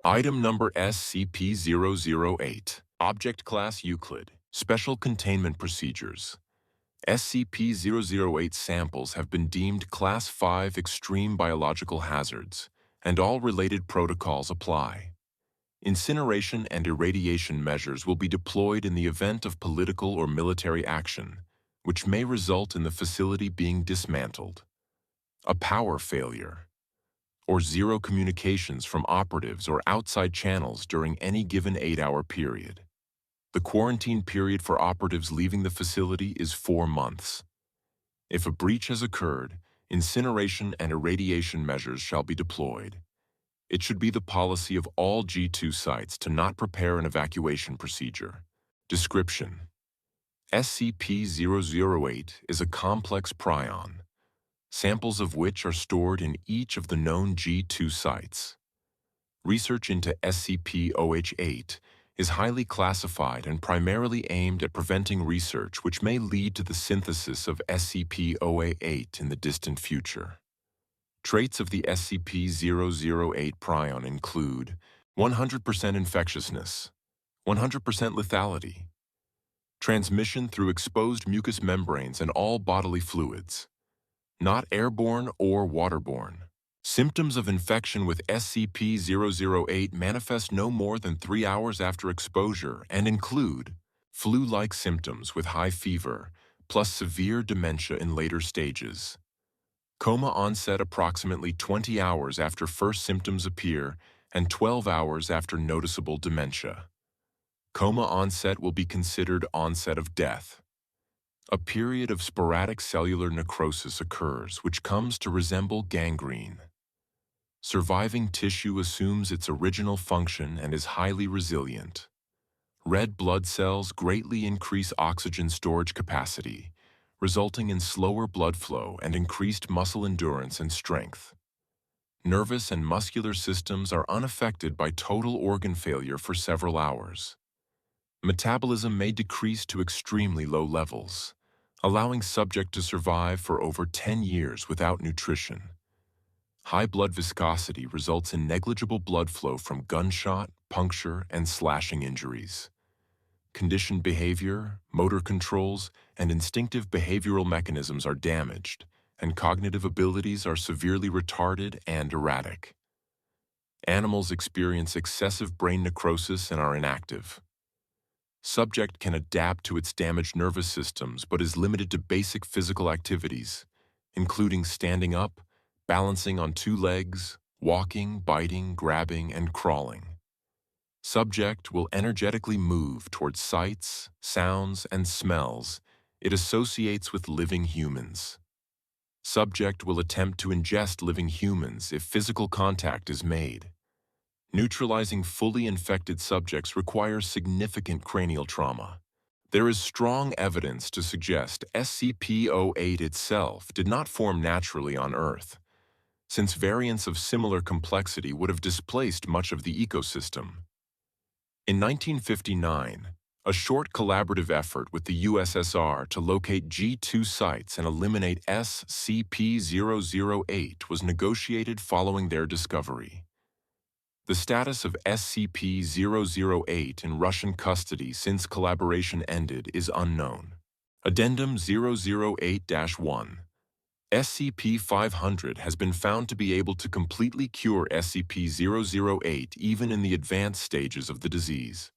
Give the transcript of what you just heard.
Item number SCP-008. Object Class Euclid. Special Containment Procedures. SCP-008 samples have been deemed Class 5 extreme biological hazards, and all related protocols apply. Incineration and irradiation measures will be deployed in the event of political or military action, which may result in the facility being dismantled. A power failure, or zero communications from operatives or outside channels during any given 8-hour period. The quarantine period for operatives leaving the facility is 4 months. If a breach has occurred, incineration and irradiation measures shall be deployed. It should be the policy of all G2 sites to not prepare an evacuation procedure. Description: SCP-008 is a complex prion, samples of which are stored in each of the known G2 sites. Research into SCP-008 is highly classified and primarily aimed at preventing research which may lead to the synthesis of SCP-008 in the distant future. Traits of the SCP-008 prion include 100% infectiousness, 100% lethality, transmission through exposed mucous membranes and all bodily fluids, not airborne or waterborne. Symptoms of infection with SCP-008 manifest no more than 3 hours after exposure and include flu-like symptoms with high fever, plus severe dementia in later stages. Coma onset approximately 20 hours after first symptoms appear and 12 hours after noticeable dementia. Coma onset will be considered onset of death. A period of sporadic cellular necrosis occurs, which comes to resemble gangrene. Surviving tissue assumes its original function and is highly resilient. Red blood cells greatly increase oxygen storage capacity, resulting in slower blood flow and increased muscle endurance and strength. Nervous and muscular systems are unaffected by total organ failure for several hours. Metabolism may decrease to extremely low levels, allowing subject to survive for over 10 years without nutrition. High blood viscosity results in negligible blood flow from gunshot, puncture, and slashing injuries. Conditioned behavior, motor controls, and instinctive behavioral mechanisms are damaged, and cognitive abilities are severely retarded and erratic. Animals experience excessive brain necrosis and are inactive. Subject can adapt to its damaged nervous systems but is limited to basic physical activities, including standing up, balancing on 2 legs, walking, biting, grabbing, and crawling. Subject will energetically move towards sights, sounds, and smells it associates with living humans. Subject will attempt to ingest living humans if physical contact is made. Neutralizing fully infected subjects requires significant cranial trauma. There is strong evidence to suggest SCP-008 itself did not form naturally on Earth, since variants of similar complexity would have displaced much of the ecosystem. In 1959, a short collaborative effort with the USSR to locate G2 sites and eliminate SCP-008 was negotiated following their discovery. The status of SCP-008 in Russian custody since collaboration ended is unknown. Addendum 008-1. SCP-500 has been found to be able to completely cure SCP-008 even in the advanced stages of the disease.